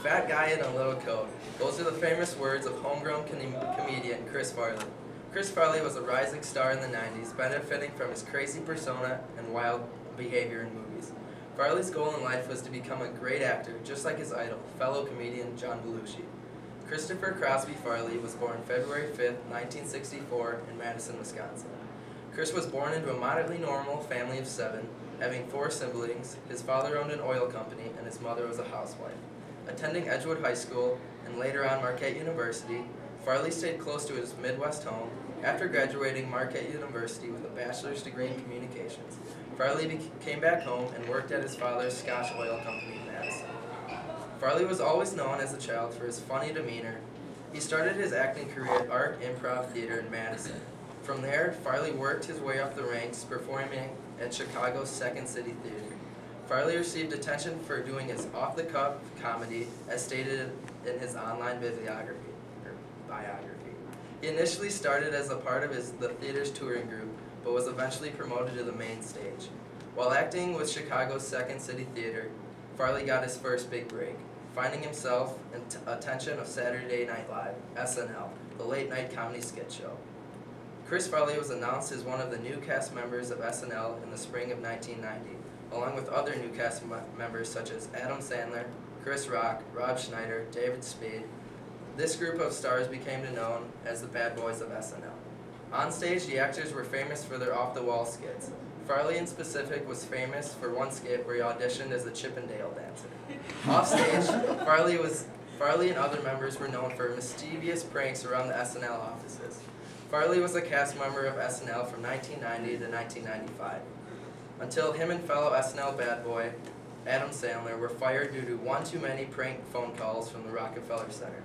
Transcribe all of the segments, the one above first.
Fat guy in a little coat. Those are the famous words of homegrown comedian Chris Farley. Chris Farley was a rising star in the 90s, benefiting from his crazy persona and wild behavior in movies. Farley's goal in life was to become a great actor, just like his idol, fellow comedian John Belushi. Christopher Crosby Farley was born February 5, 1964, in Madison, Wisconsin. Chris was born into a moderately normal family of 7, having 4 siblings. His father owned an oil company, and his mother was a housewife. Attending Edgewood High School and later on Marquette University, Farley stayed close to his Midwest home. After graduating Marquette University with a bachelor's degree in communications, Farley came back home and worked at his father's Scotch Oil Company in Madison. Farley was always known as a child for his funny demeanor. He started his acting career at Art Improv Theater in Madison. From there, Farley worked his way up the ranks, performing at Chicago's Second City Theater. Farley received attention for doing his off-the-cuff comedy, as stated in his online biography. He initially started as a part of the theater's touring group, but was eventually promoted to the main stage. While acting with Chicago's Second City Theater, Farley got his first big break, finding himself in attention of Saturday Night Live, SNL, the late-night comedy skit show. Chris Farley was announced as one of the new cast members of SNL in the spring of 1990, along with other new cast members such as Adam Sandler, Chris Rock, Rob Schneider, David Spade. This group of stars became known as the Bad Boys of SNL. On stage, the actors were famous for their off-the-wall skits. Farley in specific was famous for one skit where he auditioned as a Chippendale dancer. Off stage, Farley and other members were known for mischievous pranks around the SNL offices. Farley was a cast member of SNL from 1990 to 1995, until him and fellow SNL bad boy Adam Sandler were fired due to one too many prank phone calls from the Rockefeller Center.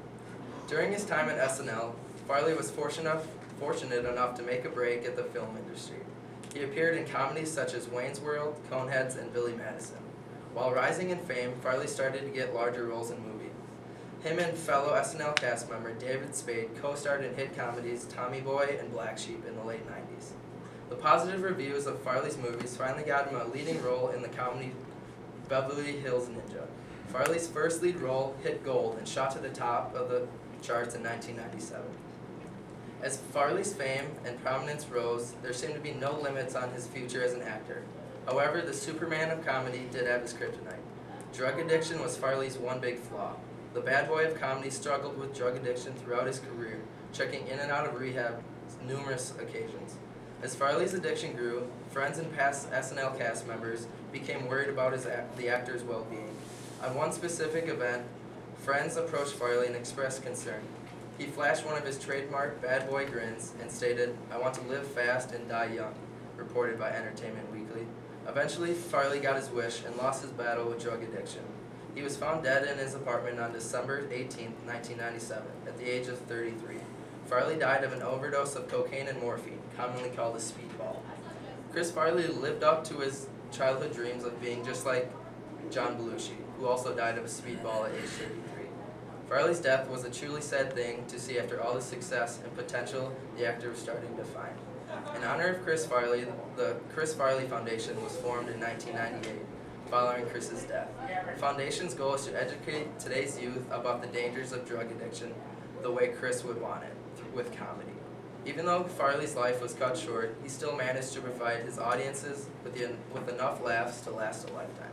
During his time at SNL, Farley was fortunate enough to make a break at the film industry. He appeared in comedies such as Wayne's World, Coneheads, and Billy Madison. While rising in fame, Farley started to get larger roles in movies. Him and fellow SNL cast member David Spade co-starred in hit comedies Tommy Boy and Black Sheep in the late 90s. The positive reviews of Farley's movies finally got him a leading role in the comedy Beverly Hills Ninja. Farley's first lead role hit gold and shot to the top of the charts in 1997. As Farley's fame and prominence rose, there seemed to be no limits on his future as an actor. However, the Superman of comedy did have his kryptonite. Drug addiction was Farley's one big flaw. The bad boy of comedy struggled with drug addiction throughout his career, checking in and out of rehab numerous occasions. As Farley's addiction grew, friends and past SNL cast members became worried about the actor's well-being. On one specific event, friends approached Farley and expressed concern. He flashed one of his trademark bad boy grins and stated, "I want to live fast and die young," reported by Entertainment Weekly. Eventually, Farley got his wish and lost his battle with drug addiction. He was found dead in his apartment on December 18, 1997, at the age of 33. Farley died of an overdose of cocaine and morphine, commonly called a speedball. Chris Farley lived up to his childhood dreams of being just like John Belushi, who also died of a speedball at age 33. Farley's death was a truly sad thing to see after all the success and potential the actor was starting to find. In honor of Chris Farley, the Chris Farley Foundation was formed in 1998, following Chris's death. The foundation's goal is to educate today's youth about the dangers of drug addiction the way Chris would want it, with comedy. Even though Farley's life was cut short, he still managed to provide his audiences with enough laughs to last a lifetime.